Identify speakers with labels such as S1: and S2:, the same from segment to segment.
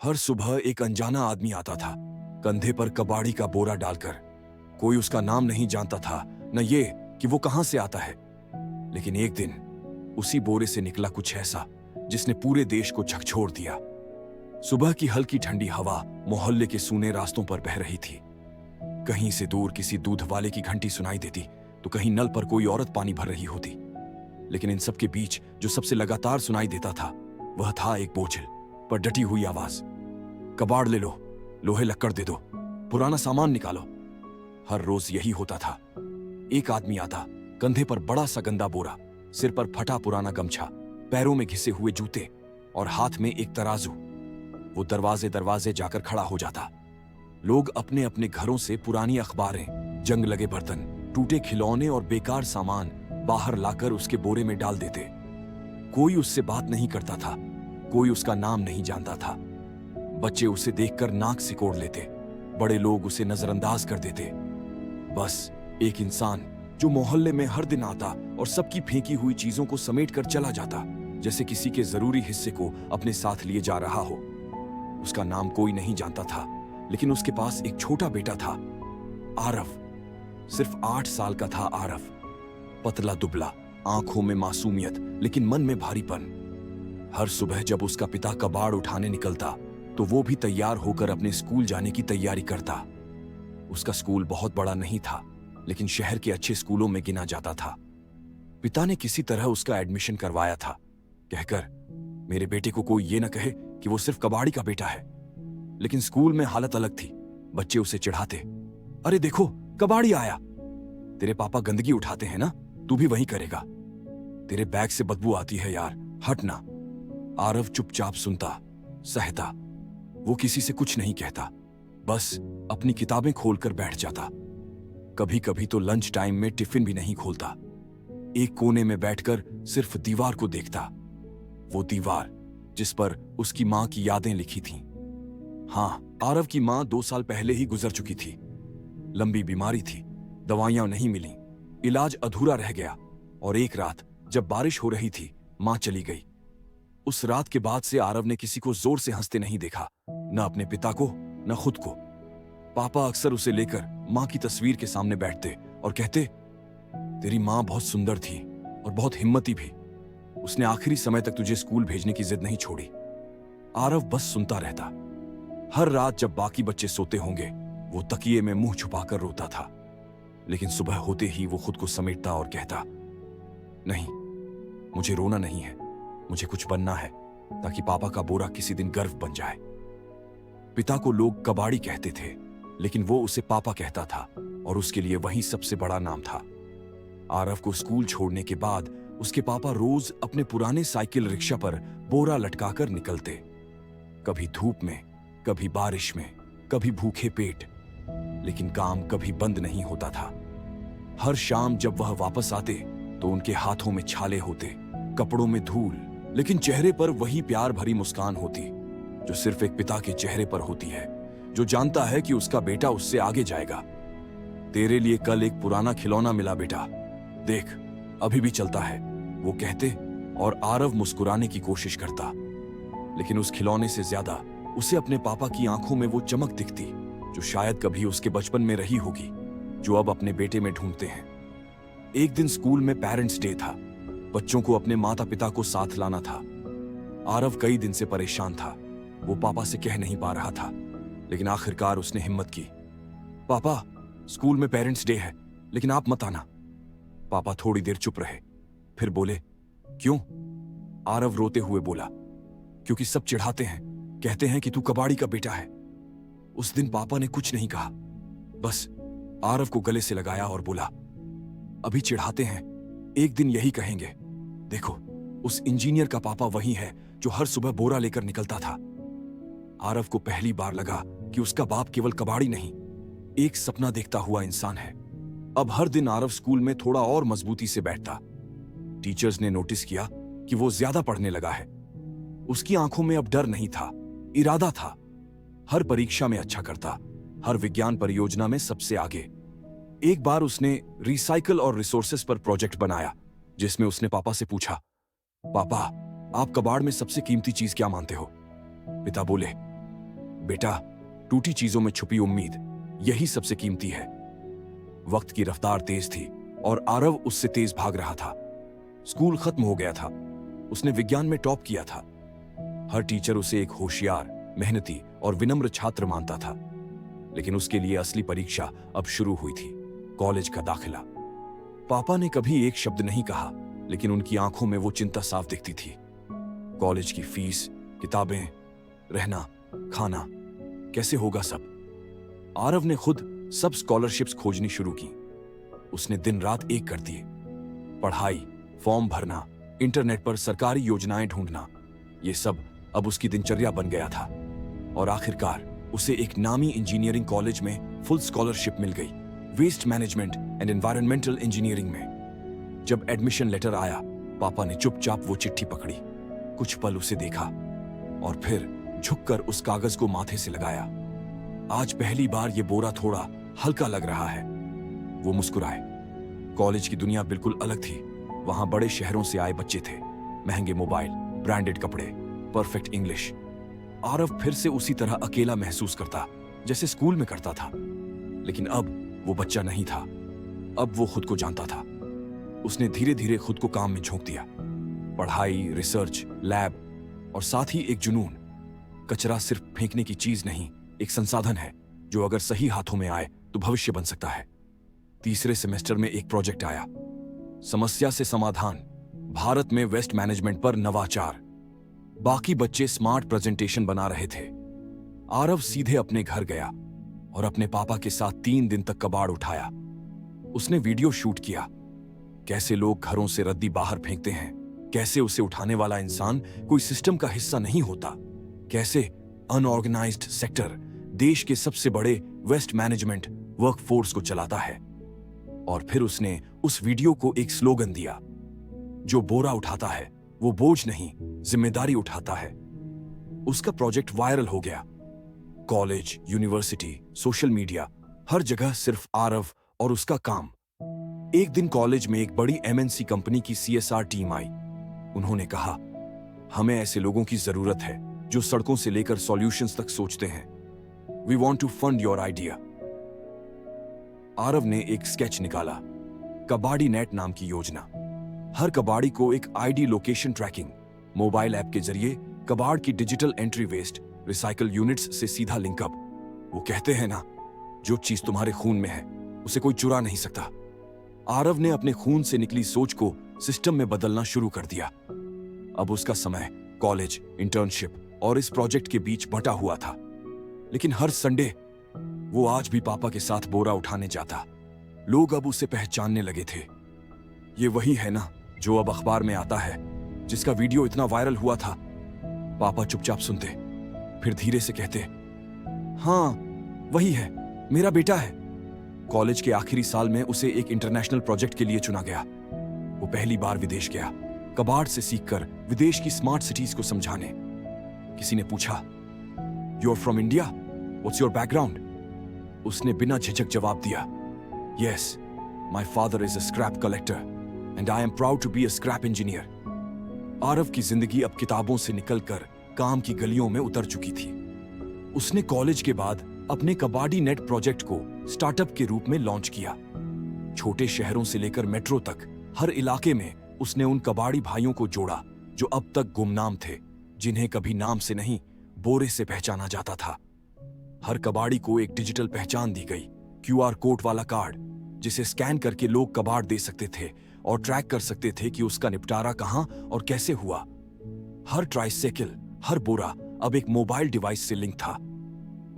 S1: हर सुबह एक अनजाना आदमी आता था, कंधे पर कबाड़ी का बोरा डालकर। कोई उसका नाम नहीं जानता था, न ये कि वो कहां से आता है। लेकिन एक दिन उसी बोरे से निकला कुछ ऐसा जिसने पूरे देश को झकझोर दिया। सुबह की हल्की ठंडी हवा मोहल्ले के सूने रास्तों पर बह रही थी। कहीं से दूर किसी दूध वाले की घंटी सुनाई देती, तो कहीं नल पर कोई औरत पानी भर रही होती। लेकिन इन सब के बीच जो सबसे लगातार सुनाई देता था, वह था एक बोझिल पर डटी हुई आवाज। कबाड़ ले लो, लोहे लक्कड़ दे दो, पुराना सामान निकालो। हर रोज यही होता था। एक आदमी आता, कंधे पर बड़ा सा गंदा बोरा, सिर पर फटा पुराना गमछा, पैरों में घिसे हुए जूते और हाथ में एक तराजू। वो दरवाजे दरवाजे जाकर खड़ा हो जाता। लोग अपने अपने घरों से पुरानी अखबारें, जंग लगे बर्तन, टूटे खिलौने और बेकार सामान बाहर लाकर उसके बोरे में डाल देते। कोई उससे बात नहीं करता था, कोई उसका नाम नहीं जानता था। बच्चे उसे देखकर नाक सिकोड़ लेते, बड़े लोग उसे नजरअंदाज कर देते। बस एक इंसान जो मोहल्ले में हर दिन आता और सबकी फेंकी हुई चीजों को समेट कर चला जाता, जैसे किसी के जरूरी हिस्से को अपने साथ लिए जा रहा हो। उसका नाम कोई नहीं जानता था, लेकिन उसके पास एक छोटा बेटा था, आरव। सिर्फ 8 साल का था आरव। पतला दुबला, आंखों में मासूमियत लेकिन मन में भारीपन। हर सुबह जब उसका पिता कबाड़ उठाने निकलता, तो वो भी तैयार होकर अपने स्कूल जाने की तैयारी करता। उसका स्कूल बहुत बड़ा नहीं था, लेकिन शहर के अच्छे स्कूलों में गिना जाता था। पिता ने किसी तरह उसका एडमिशन करवाया था, कहकर, मेरे बेटे को कोई ये न कहे कि वो सिर्फ कबाड़ी का बेटा है। लेकिन स्कूल में हालत अलग थी। बच्चे उसे चिढ़ाते, अरे देखो कबाड़ी आया। तेरे पापा गंदगी उठाते हैं ना, तू भी वही करेगा। तेरे बैग से बदबू आती है यार, हट ना। आरव चुपचाप सुनता, सहता। वो किसी से कुछ नहीं कहता, बस अपनी किताबें खोलकर बैठ जाता। कभी कभी तो लंच टाइम में टिफिन भी नहीं खोलता। एक कोने में बैठकर सिर्फ दीवार को देखता। वो दीवार जिस पर उसकी मां की यादें लिखी थीं। हाँ, आरव की मां 2 साल पहले ही गुजर चुकी थी। लंबी बीमारी थी, दवाइयां नहीं मिली, इलाज अधूरा रह गया। और एक रात जब बारिश हो रही थी, मां चली गई। उस रात के बाद से आरव ने किसी को जोर से हंसते नहीं देखा, न अपने पिता को न खुद को। पापा अक्सर उसे लेकर मां की तस्वीर के सामने बैठते और कहते, तेरी मां बहुत सुंदर थी और बहुत हिम्मती भी। उसने आखिरी समय तक तुझे स्कूल भेजने की जिद नहीं छोड़ी। आरव बस सुनता रहता। हर रात जब बाकी बच्चे सोते होंगे, वो तकिए में मुंह छुपाकर रोता था। लेकिन सुबह होते ही वो खुद को समेटता और कहता, नहीं, मुझे रोना नहीं है, मुझे कुछ बनना है, ताकि पापा का बोरा किसी दिन गर्व बन जाए। पिता को लोग कबाड़ी कहते थे, लेकिन वो उसे पापा कहता था, और उसके लिए वही सबसे बड़ा नाम था। आरव को स्कूल छोड़ने के बाद उसके पापा रोज अपने पुराने साइकिल रिक्शा पर बोरा लटकाकर निकलते। कभी धूप में, कभी बारिश में, कभी भूखे पेट, लेकिन काम कभी बंद नहीं होता था। हर शाम जब वह वापस आते, तो उनके हाथों में छाले होते, कपड़ों में धूल, लेकिन चेहरे पर वही प्यार भरी मुस्कान होती, जो सिर्फ एक पिता के चेहरे पर होती है, जो जानता है कि उसका बेटा उससे आगे जाएगा। तेरे लिए कल एक पुराना खिलौना मिला बेटा, देख अभी भी चलता है, वो कहते, और आरव मुस्कुराने की कोशिश करता। लेकिन उस खिलौने से ज्यादा उसे अपने पापा की आंखों में वो चमक दिखती, जो शायद कभी उसके बचपन में रही होगी, जो अब अपने बेटे में ढूंढते हैं। एक दिन स्कूल में पेरेंट्स डे था। बच्चों को अपने माता पिता को साथ लाना था। आरव कई दिन से परेशान था। वो पापा से कह नहीं पा रहा था, लेकिन आखिरकार उसने हिम्मत की। पापा, स्कूल में पेरेंट्स डे है, लेकिन आप मत आना। पापा थोड़ी देर चुप रहे, फिर बोले, क्यों? आरव रोते हुए बोला, क्योंकि सब चिढ़ाते हैं, कहते हैं कि तू कबाड़ी का बेटा है। उस दिन पापा ने कुछ नहीं कहा, बस आरव को गले से लगाया और बोला, अभी चिढ़ाते हैं, एक दिन यही कहेंगे। देखो, उस इंजीनियर का पापा वही है जो हर सुबह बोरा लेकर निकलता था। आरव को पहली बार लगा कि उसका बाप केवल कबाड़ी नहीं, एक सपना देखता हुआ इंसान है। अब हर दिन आरव स्कूल में थोड़ा और मजबूती से बैठता। टीचर्स ने नोटिस किया कि वो ज्यादा पढ़ने लगा है। उसकी आंखों में अब डर नहीं था, इरादा था। हर परीक्षा में अच्छा करता, हर विज्ञान परियोजना में सबसे आगे। एक बार उसने रिसाइकल और रिसोर्सेस पर प्रोजेक्ट बनाया, जिसमें उसने पापा से पूछा, पापा, आप कबाड़ में सबसे कीमती चीज क्या मानते हो? पिता बोले, बेटा, टूटी चीजों में छुपी उम्मीद यही सबसे कीमती है। वक्त की रफ्तार तेज थी और आरव उससे तेज भाग रहा था। स्कूल खत्म हो गया था। उसने विज्ञान में टॉप किया था। हर टीचर उसे एक होशियार, मेहनती और विनम्र छात्र मानता था। लेकिन उसके लिए असली परीक्षा अब शुरू हुई थी, कॉलेज का दाखिला। पापा ने कभी एक शब्द नहीं कहा, लेकिन उनकी आंखों में वो चिंता साफ दिखती थी। कॉलेज की फीस, किताबें, रहना, खाना, कैसे होगा सब? आरव ने खुद सब स्कॉलरशिप्स खोजनी शुरू की। उसने दिन रात एक कर दिए। पढ़ाई, फॉर्म भरना, इंटरनेट पर सरकारी योजनाएं ढूंढना, ये सब अब उसकी दिनचर्या बन गया था। और आखिरकार उसे एक नामी इंजीनियरिंग कॉलेज में फुल स्कॉलरशिप मिल गई, waste management and environmental engineering में। जब एडमिशन लेटर आया, पापा ने चुपचाप वो चिट्ठी पकड़ी, कुछ पल उसे देखा और फिर झुककर उस कागज को माथे से लगाया। आज पहली बार ये बोरा थोड़ा हल्का लग रहा है। वो मुस्कुराए। कॉलेज की दुनिया बिल्कुल अलग थी। वहां बड़े शहरों से आए बच्चे थे, महंगे मोबाइल, ब्रांडेड कपड़े, परफेक्ट इंग्लिश। आरव फिर से उसी तरह अकेला महसूस करता जैसे स्कूल में करता था। लेकिन अब वो बच्चा नहीं था। अब वो खुद को जानता था। उसने धीरे धीरे खुद को काम में झोंक दिया। पढ़ाई, रिसर्च, लैब और साथ ही एक जुनून। कचरा सिर्फ फेंकने की चीज नहीं, एक संसाधन है जो अगर सही हाथों में आए तो भविष्य बन सकता है। तीसरे सेमेस्टर में एक प्रोजेक्ट आया, समस्या से समाधान, भारत में वेस्ट मैनेजमेंट पर नवाचार। बाकी बच्चे स्मार्ट प्रेजेंटेशन बना रहे थे। आरव सीधे अपने घर गया और अपने पापा के साथ 3 दिन तक कबाड़ उठाया। उसने वीडियो शूट किया, कैसे लोग घरों से रद्दी बाहर फेंकते हैं, कैसे उसे उठाने वाला इंसान कोई सिस्टम का हिस्सा नहीं होता, कैसे अनऑर्गेनाइज्ड सेक्टर देश के सबसे बड़े वेस्ट मैनेजमेंट वर्कफोर्स को चलाता है। और फिर उसने उस वीडियो को एक स्लोगन दिया, जो बोरा उठाता है वो बोझ नहीं, जिम्मेदारी उठाता है। उसका प्रोजेक्ट वायरल हो गया। कॉलेज, यूनिवर्सिटी, सोशल मीडिया, हर जगह सिर्फ आरव और उसका काम। एक दिन कॉलेज में एक बड़ी एमएनसी कंपनी की सीएसआर टीम आई। उन्होंने कहा, हमें ऐसे लोगों की जरूरत है जो सड़कों से लेकर सॉल्यूशंस तक सोचते हैं। We want to fund your idea. Aarav ने एक स्केच निकाला, कबाड़ी नेट नाम की योजना। हर कबाड़ी को एक ID location tracking mobile app के जरिए कबाड़ की digital entry waste recycle units से सीधा लिंकअप। वो कहते हैं ना, जो चीज तुम्हारे खून में है उसे कोई चुरा नहीं सकता। आरव ने अपने खून से निकली सोच को सिस्टम में बदलना शुरू कर दिया। अब उसका समय कॉलेज, इंटर्नशिप और इस प्रोजेक्ट के बीच बटा हुआ था। लेकिन हर संडे वो आज भी पापा के साथ बोरा उठाने जाता। लोग अब उसे पहचानने लगे थे। ये वही है ना जो अब अखबार में आता है, जिसका वीडियो इतना वायरल हुआ था। पापा चुपचाप सुनते, फिर धीरे से कहते, हाँ वही है, मेरा बेटा है। कॉलेज के आखिरी साल में उसे एक इंटरनेशनल प्रोजेक्ट के लिए चुना गया। वो पहली बार विदेश गया, कबाड़ से सीखकर विदेश की स्मार्ट सिटीज को समझाने। किसी ने पूछा, you are from India, what's your background? उसने बिना झिझक जवाब दिया, yes, my father is a scrap collector and I am proud to be a scrap engineer. Aarav की जिंदगी अब किताबों से निकलकर काम की गलियों में उतर चुकी थी। उसने कॉलेज के बाद अपने कबाड़ी नेट प्रोजेक्ट को स्टार्टअप के रूप में लॉन्च किया। छोटे शहरों से लेकर मेट्रो तक हर इलाके में उसने उन कबाड़ी भाइयों को जोड़ा जो अब तक गुमनाम थे, जिन्हें कभी नाम से नहीं बोरे से पहचाना जाता था। हर कबाड़ी को एक डिजिटल पहचान दी गई, क्यूआर कोड वाला कार्ड, जिसे स्कैन करके लोग कबाड़ दे सकते थे और ट्रैक कर सकते थे कि उसका निपटारा कहां और कैसे हुआ। हर ट्राइसाइकिल, हर बोरा अब एक मोबाइल डिवाइस से लिंक था।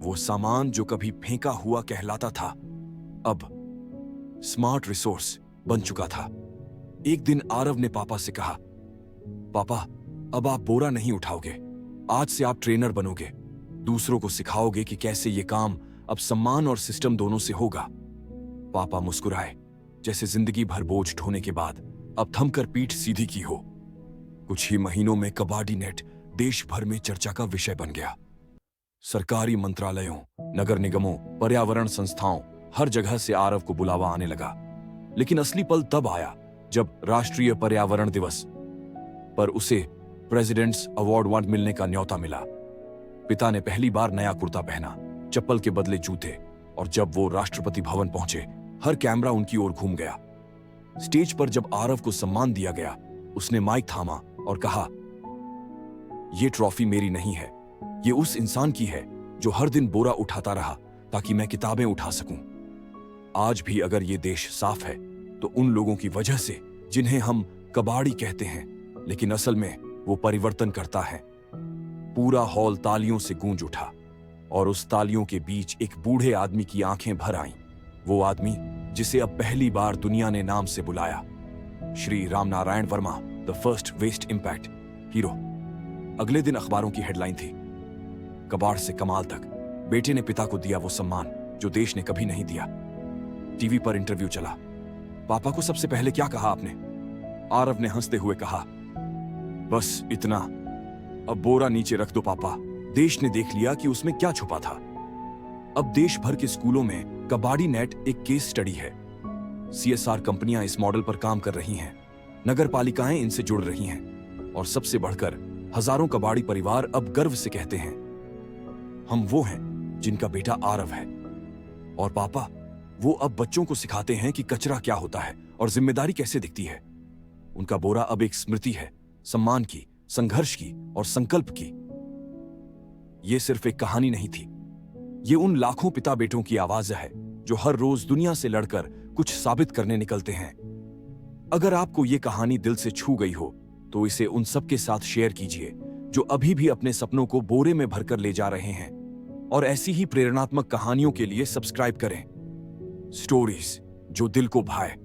S1: वो सामान जो कभी फेंका हुआ कहलाता था, अब स्मार्ट रिसोर्स बन चुका था। एक दिन आरव ने पापा से कहा, पापा, अब आप बोरा नहीं उठाओगे, आज से आप ट्रेनर बनोगे, दूसरों को सिखाओगे कि कैसे ये काम अब सम्मान और सिस्टम दोनों से होगा। पापा मुस्कुराए, जैसे जिंदगी भर बोझ ढोने के बाद अब थमकर पीठ सीधी की हो। कुछ ही महीनों में कबाड़ी नेट देश भर में चर्चा का विषय बन गया। सरकारी मंत्रालयों, नगर निगमों, पर्यावरण संस्थाओं, हर जगह से आरव को बुलावा आने लगा। लेकिन असली पल तब आया जब राष्ट्रीय पर्यावरण दिवस पर उसे प्रेसिडेंट्स अवार्ड मिलने का न्योता मिला। पिता ने पहली बार नया कुर्ता पहना, चप्पल के बदले जूते, और जब वो राष्ट्रपति भवन पहुंचे, हर कैमरा उनकी ओर घूम गया। स्टेज पर जब आरव को सम्मान दिया गया, उसने माइक थामा और कहा, "ये ट्रॉफी मेरी नहीं है, ये उस इंसान की है जो हर दिन बोरा उठाता रहा ताकि मैं किताबें उठा सकूं। आज भी अगर ये देश साफ है तो उन लोगों की वजह से जिन्हें हम कबाड़ी कहते हैं, लेकिन असल में वो परिवर्तन करता है।" पूरा हॉल तालियों से गूंज उठा और उस तालियों के बीच एक बूढ़े आदमी की आंखें भर आईं। वो आदमी जिसे अब पहली बार दुनिया ने नाम से बुलाया, Shri Ramnarayan Verma, the first waste impact hero. अगले दिन अखबारों की हेडलाइन थी, कबाड़ से कमाल तक, बेटे ने पिता को दिया वो सम्मान जो देश ने कभी नहीं दिया। टीवी पर इंटरव्यू चला, पापा को सबसे पहले क्या कहा आपने? आरव ने हंसते हुए कहा, बस इतना, अब बोरा नीचे रख दो पापा, देश ने देख लिया कि उसमें क्या छुपा था। अब देश भर के स्कूलों में कबाड़ी नेट एक केस स्टडी है। सीएसआर कंपनियां इस मॉडल पर काम कर रही हैं, नगर पालिकाएं इनसे जुड़ रही हैं, और सबसे बढ़कर हजारों कबाड़ी परिवार अब गर्व से कहते हैं, हम वो हैं जिनका बेटा आरव है। और पापा, वो अब बच्चों को सिखाते हैं कि कचरा क्या होता है और जिम्मेदारी कैसे दिखती है। उनका बोरा अब एक स्मृति है, सम्मान की, संघर्ष की और संकल्प की। ये सिर्फ एक कहानी नहीं थी, ये उन लाखों पिता बेटों की आवाज है जो हर रोज दुनिया से लड़कर कुछ साबित करने निकलते हैं। अगर आपको ये कहानी दिल से छू गई हो तो इसे उन सबके साथ शेयर कीजिए जो अभी भी अपने सपनों को बोरे में भरकर ले जा रहे हैं। और ऐसी ही प्रेरणात्मक कहानियों के लिए सब्सक्राइब करें। स्टोरीज जो दिल को भाए।